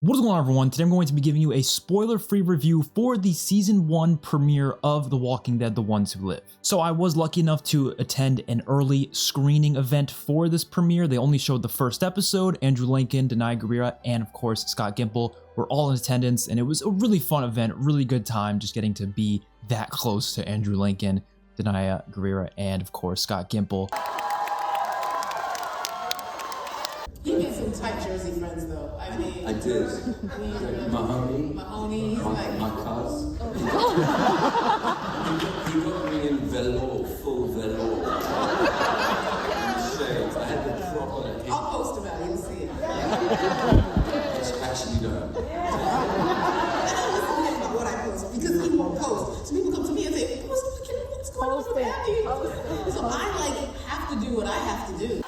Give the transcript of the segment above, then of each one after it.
What is going on, everyone? Today I'm going to be giving you a spoiler-free review for the Season 1 premiere of The Walking Dead: The Ones Who Live. So I was lucky enough to attend an early screening event for this premiere. They only showed the first episode. Andrew Lincoln, Denai Guerrera, and of course Scott Gimple were all in attendance, and it was a really fun event, really good time just getting to be that close to Andrew Lincoln, Denai Guerrera, and of course Scott Gimple. You made some tight Jersey friends, though. I mean, I did. Mahoney, he's like my cuz. He got me in velour, full velour. Shades. I had the proper. I'll post about it. You'll see it. Actually, no. I don't listen to him about what I post because he won't post. So people come to me and say, "What's going on with Abby?" So I have to do what I have to do.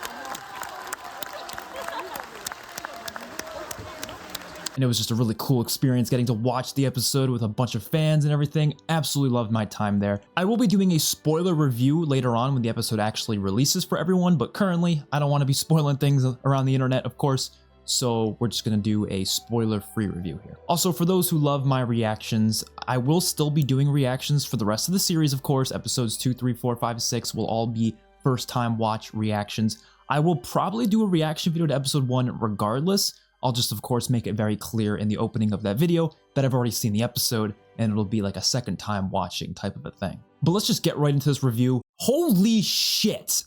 And it was just a really cool experience getting to watch the episode with a bunch of fans and everything. Absolutely loved my time there. I will be doing a spoiler review later on when the episode actually releases for everyone, but currently I don't want to be spoiling things around the internet, of course, so we're just going to do a spoiler-free review here. Also, for those who love my reactions, I will still be doing reactions for the rest of the series, of course. Episodes 2, 3, 4, 5, 6 will all be first-time watch reactions. I will probably do a reaction video to episode 1 regardless. I'll just, of course, make it very clear in the opening of that video that I've already seen the episode, and it'll be like a second time watching type of a thing. But let's just get right into this review. Holy shit!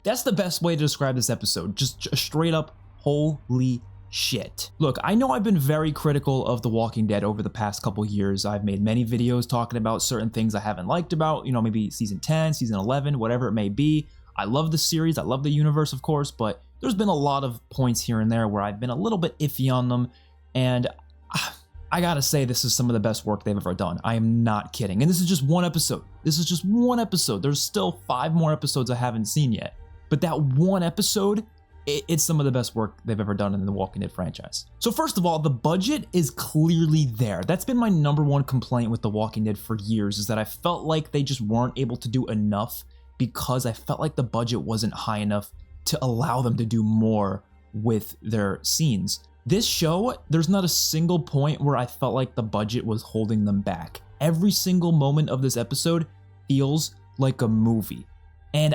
That's the best way to describe this episode. Just a straight up, holy shit. Look, I know I've been very critical of The Walking Dead over the past couple years. I've made many videos talking about certain things I haven't liked about, you know, maybe season 10, season 11, whatever it may be. I love the series, I love the universe, of course, but there's been a lot of points here and there where I've been a little bit iffy on them, and I gotta say this is some of the best work they've ever done. I am not kidding. And this is just one episode. This is just one episode. There's still 5 more episodes I haven't seen yet. But that one episode, it's some of the best work they've ever done in the Walking Dead franchise. So first of all, the budget is clearly there. That's been my #1 complaint with The Walking Dead for years, is that I felt like they just weren't able to do enough because I felt like the budget wasn't high enough to allow them to do more with their scenes. This show, there's not a single point where I felt like the budget was holding them back. Every single moment of this episode feels like a movie. And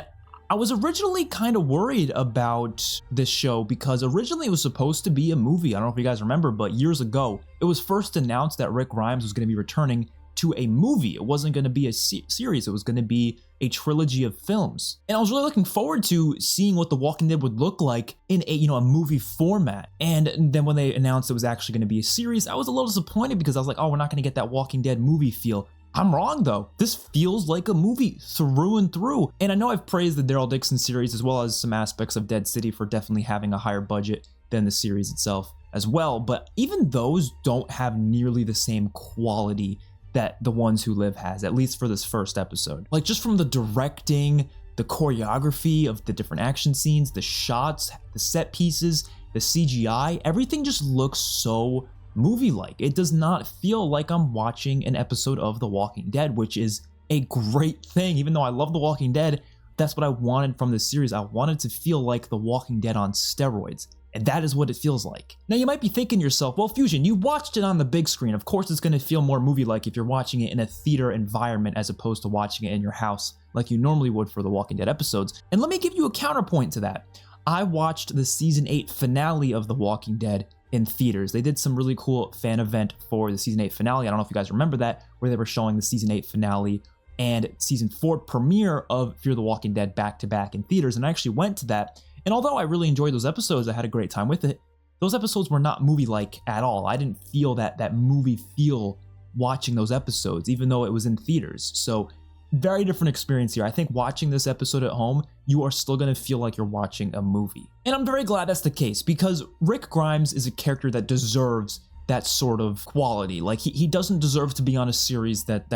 I was originally kind of worried about this show because originally it was supposed to be a movie. I don't know if you guys remember, but years ago, it was first announced that Rick Grimes was going to be returning to a movie. It wasn't going to be a series. It was going to be a trilogy of films. And I was really looking forward to seeing what The Walking Dead would look like in a movie format. And then when they announced it was actually going to be a series, I was a little disappointed because I was like, oh, we're not going to get that Walking Dead movie feel. I'm wrong though. This feels like a movie through and through. And I know I've praised the Daryl Dixon series as well as some aspects of Dead City for definitely having a higher budget than the series itself as well. But even those don't have nearly the same quality that The Ones Who Live has, at least for this first episode. Like just from the directing, the choreography of the different action scenes, the shots, the set pieces, the CGI, everything just looks so movie-like. It does not feel like I'm watching an episode of The Walking Dead, which is a great thing. Even though I love The Walking Dead, that's what I wanted from this series. I wanted to feel like The Walking Dead on steroids. And that is what it feels like. Now you might be thinking to yourself, well, Fusion, you watched it on the big screen. Of course it's going to feel more movie-like if you're watching it in a theater environment as opposed to watching it in your house like you normally would for the Walking Dead episodes. And let me give you a counterpoint to that. I watched the season 8 finale of The Walking Dead in theaters. They did some really cool fan event for the season 8 finale. I don't know if you guys remember that, where they were showing the season 8 finale and season 4 premiere of Fear the Walking Dead back-to-back in theaters. And I actually went to that. And although I really enjoyed those episodes, I had a great time with it, those episodes were not movie-like at all. I didn't feel that movie feel watching those episodes, even though it was in theaters. So very different experience here. I think watching this episode at home, you are still going to feel like you're watching a movie. And I'm very glad that's the case because Rick Grimes is a character that deserves that sort of quality. Like he doesn't deserve to be on a series that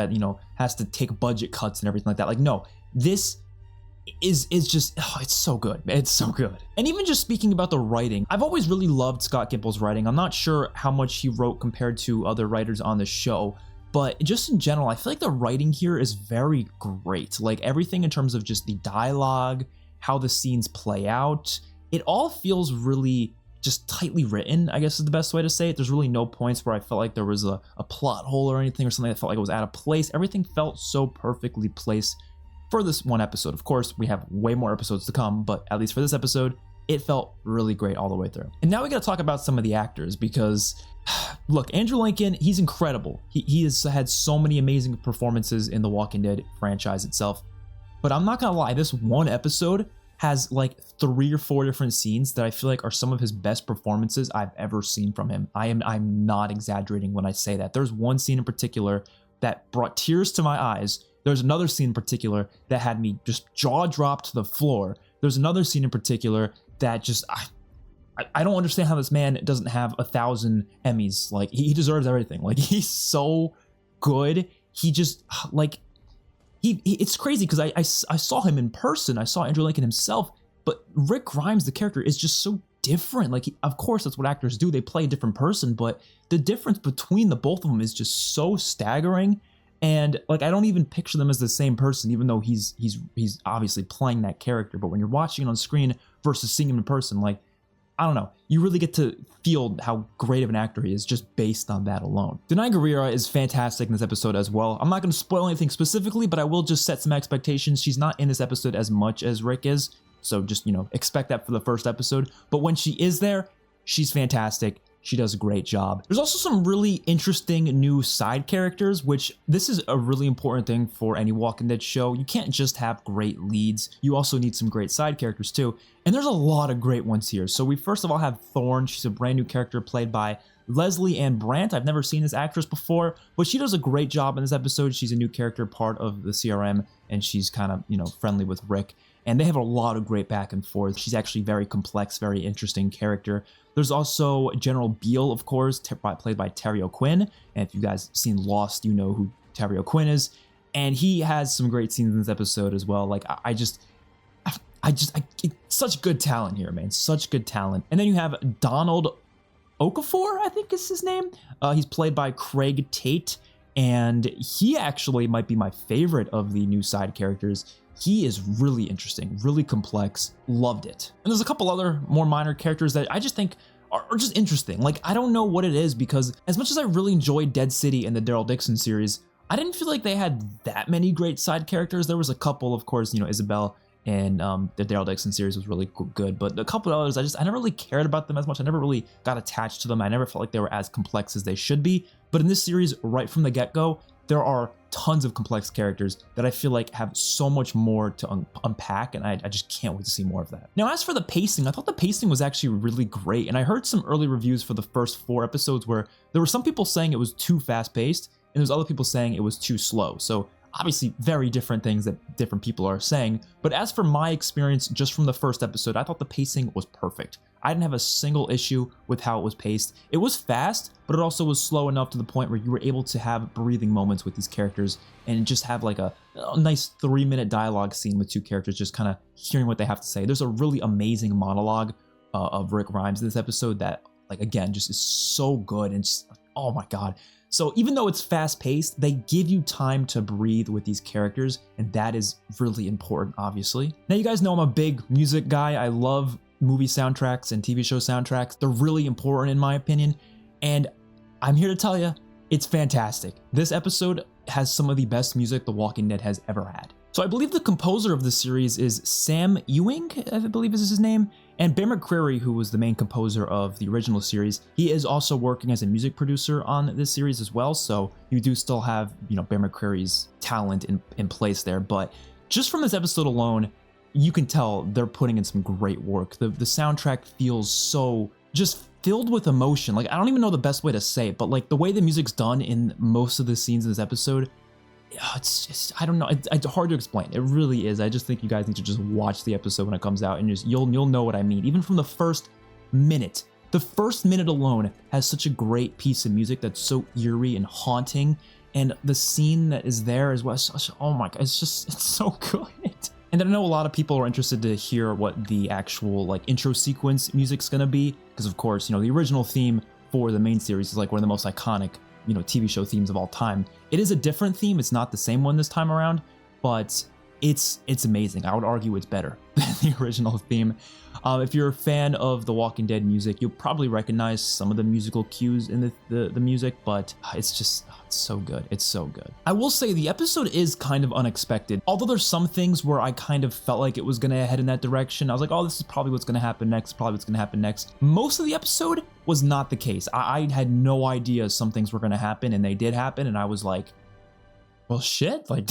has to take budget cuts and everything like that. Like, no, this is just, oh, it's so good. It's so good. And even just speaking about the writing, I've always really loved Scott Gimple's writing. I'm not sure how much he wrote compared to other writers on the show, but just in general, I feel like the writing here is very great. Like everything in terms of just the dialogue, how the scenes play out, it all feels really just tightly written, I guess is the best way to say it. There's really no points where I felt like there was a plot hole or anything, or something that felt like it was out of place. Everything felt so perfectly placed for this one episode. Of course, we have way more episodes to come, but at least for this episode, it felt really great all the way through. And now we gotta talk about some of the actors, because look, Andrew Lincoln, he's incredible. He has had so many amazing performances in the Walking Dead franchise itself. But I'm not gonna lie, this one episode has like 3 or 4 different scenes that I feel like are some of his best performances I've ever seen from him. I'm not exaggerating when I say that. There's one scene in particular that brought tears to my eyes. There's another scene in particular that had me just jaw drop to the floor. There's another scene in particular that just, I don't understand how this man doesn't have 1,000 Emmys. Like, he deserves everything. Like, he's so good. He just, like, it's crazy because I saw him in person. I saw Andrew Lincoln himself, but Rick Grimes, the character, is just so different. Like, of course, that's what actors do. They play a different person, but the difference between the both of them is just so staggering. And like, I don't even picture them as the same person, even though he's obviously playing that character. But when you're watching it on screen versus seeing him in person, like, I don't know, you really get to feel how great of an actor he is just based on that alone. Denai Guerrera is fantastic in this episode as well. I'm not going to spoil anything specifically, but I will just set some expectations. She's not in this episode as much as Rick is, so just, you know, expect that for the first episode. But when she is there, she's fantastic. She does a great job. There's also some really interesting new side characters, which this is a really important thing for any Walking Dead show. You can't just have great leads. You also need some great side characters too. And there's a lot of great ones here. So we first of all have Thorn. She's a brand new character played by Leslie Ann Brandt. I've never seen this actress before, but she does a great job in this episode. She's a new character, part of the CRM, and she's kind of, you know, friendly with Rick. And they have a lot of great back and forth. She's actually very complex, very interesting character. There's also General Beale, of course, played by Terry O'Quinn. And if you guys seen Lost, you know who Terry O'Quinn is. And he has some great scenes in this episode as well. Like, it's such good talent here, man. Such good talent. And then you have Donald Okafor, I think is his name. He's played by Craig Tate. And he actually might be my favorite of the new side characters. He is really interesting, really complex, loved it. And there's a couple other more minor characters that I just think are just interesting. Like, I don't know what it is, because as much as I really enjoyed Dead City and the Daryl Dixon series, I didn't feel like they had that many great side characters. There was a couple, of course, you know, Isabel and the Daryl Dixon series was really good, but a couple of others, I never really cared about them as much. I never really got attached to them. I never felt like they were as complex as they should be. But in this series, right from the get-go, there are tons of complex characters that I feel like have so much more to unpack, and I just can't wait to see more of that. Now, as for the pacing, I thought the pacing was actually really great, and I heard some early reviews for the first 4 episodes where there were some people saying it was too fast-paced, and there's other people saying it was too slow. So obviously very different things that different people are saying, but as for my experience just from the first episode, I thought the pacing was perfect. I didn't have a single issue with how it was paced. It was fast, but it also was slow enough to the point where you were able to have breathing moments with these characters and just have like a nice 3-minute dialogue scene with 2 characters just kind of hearing what they have to say. There's a really amazing monologue of Rick Grimes in this episode that, like, again, just is so good and just, oh my god. So even though it's fast-paced, they give you time to breathe with these characters, and that is really important, obviously. Now, you guys know I'm a big music guy. I love movie soundtracks and TV show soundtracks. They're really important in my opinion, and I'm here to tell you, it's fantastic. This episode has some of the best music The Walking Dead has ever had. So I believe the composer of the series is Sam Ewing, I believe is his name, and Bear McCreary, who was the main composer of the original series, he is also working as a music producer on this series as well, so you do still have, you know, Bear McCreary's talent in place there, but just from this episode alone, you can tell they're putting in some great work. The soundtrack feels so just filled with emotion. Like, I don't even know the best way to say it, but like the way the music's done in most of the scenes in this episode, it's just, I don't know, it's hard to explain. It really is. I just think you guys need to just watch the episode when it comes out, and just you'll know what I mean. Even from the first minute. The first minute alone has such a great piece of music that's so eerie and haunting, and the scene that is there as well, oh my god, it's so good. And I know a lot of people are interested to hear what the actual like intro sequence music's gonna be, because of course, you know, the original theme for the main series is like one of the most iconic, you know, TV show themes of all time. It is a different theme. It's not the same one this time around, but it's amazing. I would argue it's better than the original theme. If you're a fan of The Walking Dead music, you'll probably recognize some of the musical cues in the music, but it's just, it's so good. It's so good. I will say the episode is kind of unexpected. Although there's some things where I kind of felt like it was gonna head in that direction. I was like, oh, this is probably what's gonna happen next, Most of the episode was not the case. I had no idea some things were gonna happen, and they did happen, and I was like, well, shit, like,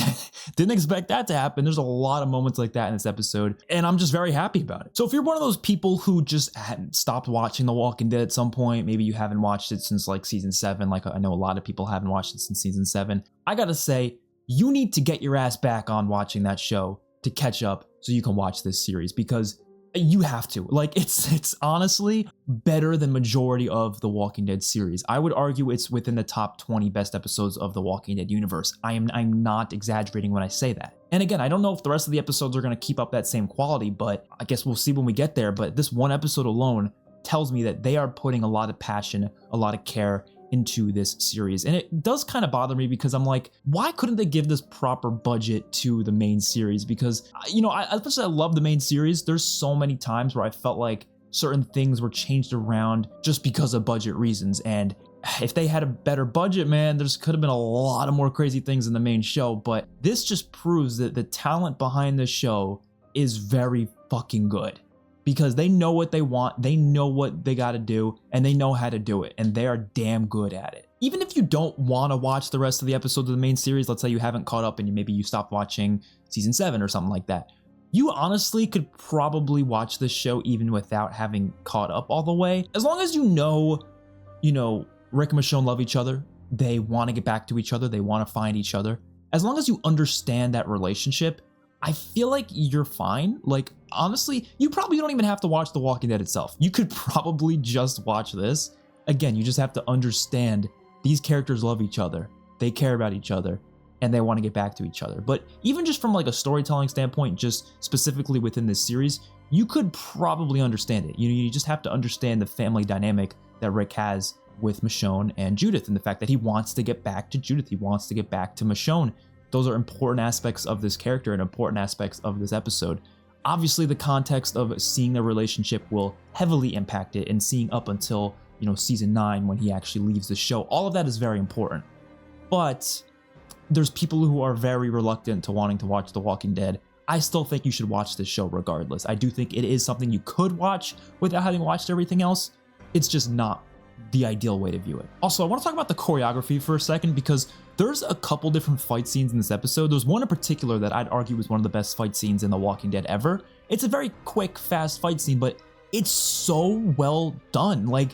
didn't expect that to happen. There's a lot of moments like that in this episode, and I'm just very happy about it. So if you're one of those people who just hadn't stopped watching The Walking Dead at some point, maybe you haven't watched it since like season 7, like I know a lot of people haven't watched it since season 7, I gotta say, you need to get your ass back on watching that show to catch up so you can watch this series, because you have to. Like, it's honestly better than majority of the Walking Dead series. I would argue it's within the top 20 best episodes of the Walking Dead universe. I'm not exaggerating when I say that. And again, I don't know if the rest of the episodes are going to keep up that same quality, but I guess we'll see when we get there. But this one episode alone tells me that they are putting a lot of passion, a lot of care into this series. And it does kind of bother me, because I'm like, why couldn't they give this proper budget to the main series? Because, you know, as much as I love the main series, there's so many times where I felt like certain things were changed around just because of budget reasons. And if they had a better budget, man, there's could have been a lot of more crazy things in the main show. But this just proves that the talent behind the show is very fucking good, because they know what they want, they know what they got to do, and they know how to do it, and they are damn good at it. Even if you don't want to watch the rest of the episodes of the main series, let's say you haven't caught up and maybe you stopped watching season 7 or something like that, you honestly could probably watch this show even without having caught up all the way. As long as you know, Rick and Michonne love each other, they want to get back to each other, they want to find each other. As long as you understand that relationship, I feel like you're fine. Like, honestly, you probably don't even have to watch The Walking Dead itself. You could probably just watch this. Again, you just have to understand these characters love each other, they care about each other, and they want to get back to each other. But even just from like a storytelling standpoint, just specifically within this series, you could probably understand it. You just have to understand the family dynamic that Rick has with Michonne and Judith, and the fact that he wants to get back to Judith, he wants to get back to Michonne. Those are important aspects of this character and important aspects of this episode. Obviously, the context of seeing their relationship will heavily impact it, and seeing up until, season 9 when he actually leaves the show. All of that is very important. But there's people who are very reluctant to wanting to watch The Walking Dead. I still think you should watch this show regardless. I do think it is something you could watch without having watched everything else. It's just not the ideal way to view it. Also, I want to talk about the choreography for a second, because there's a couple different fight scenes in this episode. There's one in particular that I'd argue is one of the best fight scenes in The Walking Dead ever. It's a very quick, fast fight scene, but it's so well done. Like,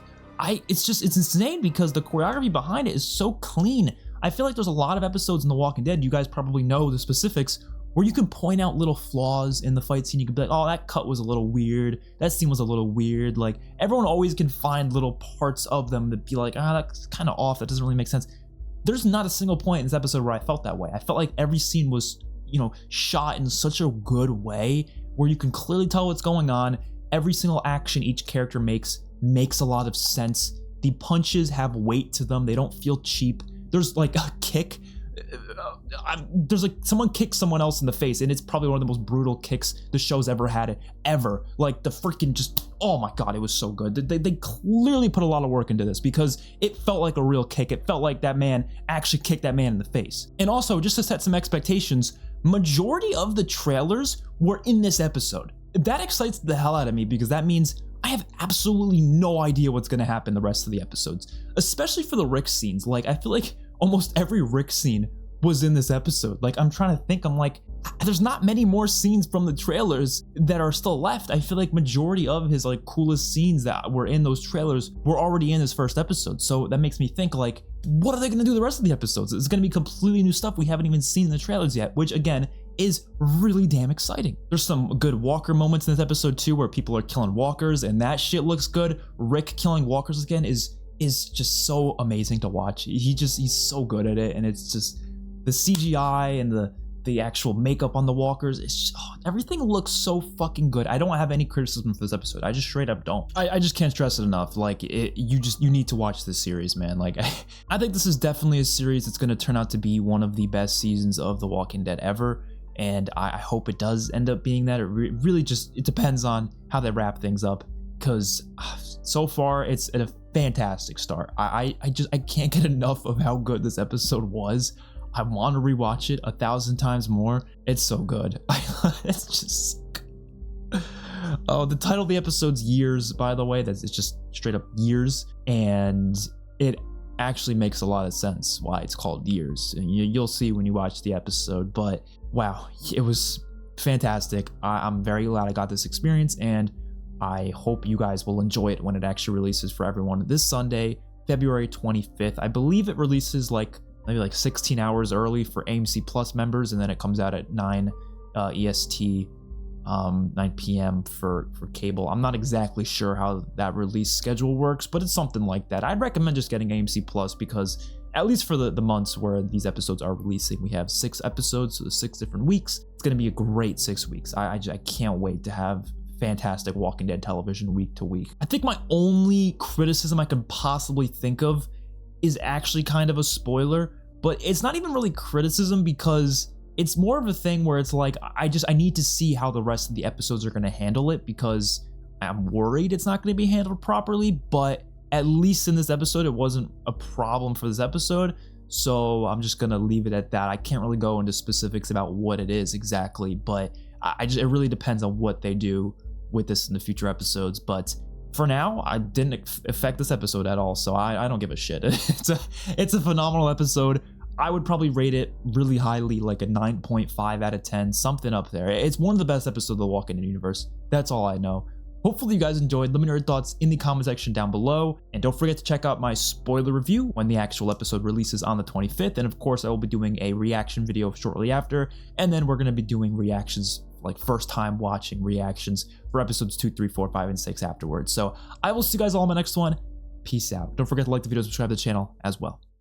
it's insane, because the choreography behind it is so clean. I feel like there's a lot of episodes in The Walking Dead, you guys probably know the specifics, where you can point out little flaws in the fight scene. You can be like, oh, that cut was a little weird, that scene was a little weird. Like, everyone always can find little parts of them that be like, that's kind of off, that doesn't really make sense. There's not a single point in this episode where I felt that way. I felt like every scene was, shot in such a good way, where you can clearly tell what's going on. Every single action each character makes a lot of sense. The punches have weight to them, they don't feel cheap. There's like a kick, there's like someone kicks someone else in the face, and it's probably one of the most brutal kicks the show's ever had, like the freaking just, oh my god, it was so good. They clearly put a lot of work into this, because it felt like a real kick. It felt like that man actually kicked that man in the face. And also, just to set some expectations, majority of the trailers were in this episode. That excites the hell out of me, because that means I have absolutely no idea what's going to happen the rest of the episodes, especially for the Rick scenes. Like, I feel like almost every Rick scene was in this episode. Like, I'm trying to think, I'm like, there's not many more scenes from the trailers that are still left. I feel like majority of his like coolest scenes that were in those trailers were already in this first episode. So that makes me think, like, what are they going to do the rest of the episodes? It's going to be completely new stuff we haven't even seen in the trailers yet, which again is really damn exciting. There's some good walker moments in this episode too, where people are killing walkers, and that shit looks good. Rick killing walkers again is just so amazing to watch. He's so good at it, and it's just the CGI and the actual makeup on the walkers. It's just, everything looks so fucking good. I don't have any criticism for this episode. I just straight up don't. I just can't stress it enough. Like, you need to watch this series, man. Like, I think this is definitely a series that's going to turn out to be one of the best seasons of The Walking Dead ever. and I hope it does end up being that. It really just, it depends on how they wrap things up, because so far it's a fantastic start. I can't get enough of how good this episode was. I want to rewatch it 1,000 times more. It's so good. It's just oh, the title of the episode's Years, by the way. It's just straight up Years, and it actually makes a lot of sense why it's called Years. And you'll see when you watch the episode. But wow, it was fantastic. I'm very glad I got this experience, and I hope you guys will enjoy it when it actually releases for everyone this Sunday, February 25th. I believe it releases maybe 16 hours early for AMC Plus members, and then it comes out at 9 EST, 9 p.m. for cable. I'm not exactly sure how that release schedule works, but it's something like that. I'd recommend just getting AMC Plus, because at least for the months where these episodes are releasing, we have 6 episodes, so there's 6 different weeks. It's going to be a great 6 weeks. I can't wait to have fantastic Walking Dead television week to week. I think my only criticism I could possibly think of is actually kind of a spoiler, but it's not even really criticism, because it's more of a thing where it's like, I need to see how the rest of the episodes are going to handle it, because I'm worried it's not going to be handled properly. But at least in this episode, it wasn't a problem for this episode, so I'm just going to leave it at that. I can't really go into specifics about what it is exactly, but it really depends on what they do with this in the future episodes. But for now, I didn't affect this episode at all, so I don't give a shit. It's a phenomenal episode. I would probably rate it really highly, like a 9.5 out of 10, something up there. It's one of the best episodes of the Walking Dead universe. That's all I know. Hopefully you guys enjoyed. Let me know your thoughts in the comment section down below. And don't forget to check out my spoiler review when the actual episode releases on the 25th. And of course, I will be doing a reaction video shortly after. And then we're going to be doing reactions, like first time watching reactions for episodes 2, 3, 4, 5, and 6 afterwards. So I will see you guys all in my next one. Peace out. Don't forget to like the video, subscribe to the channel as well.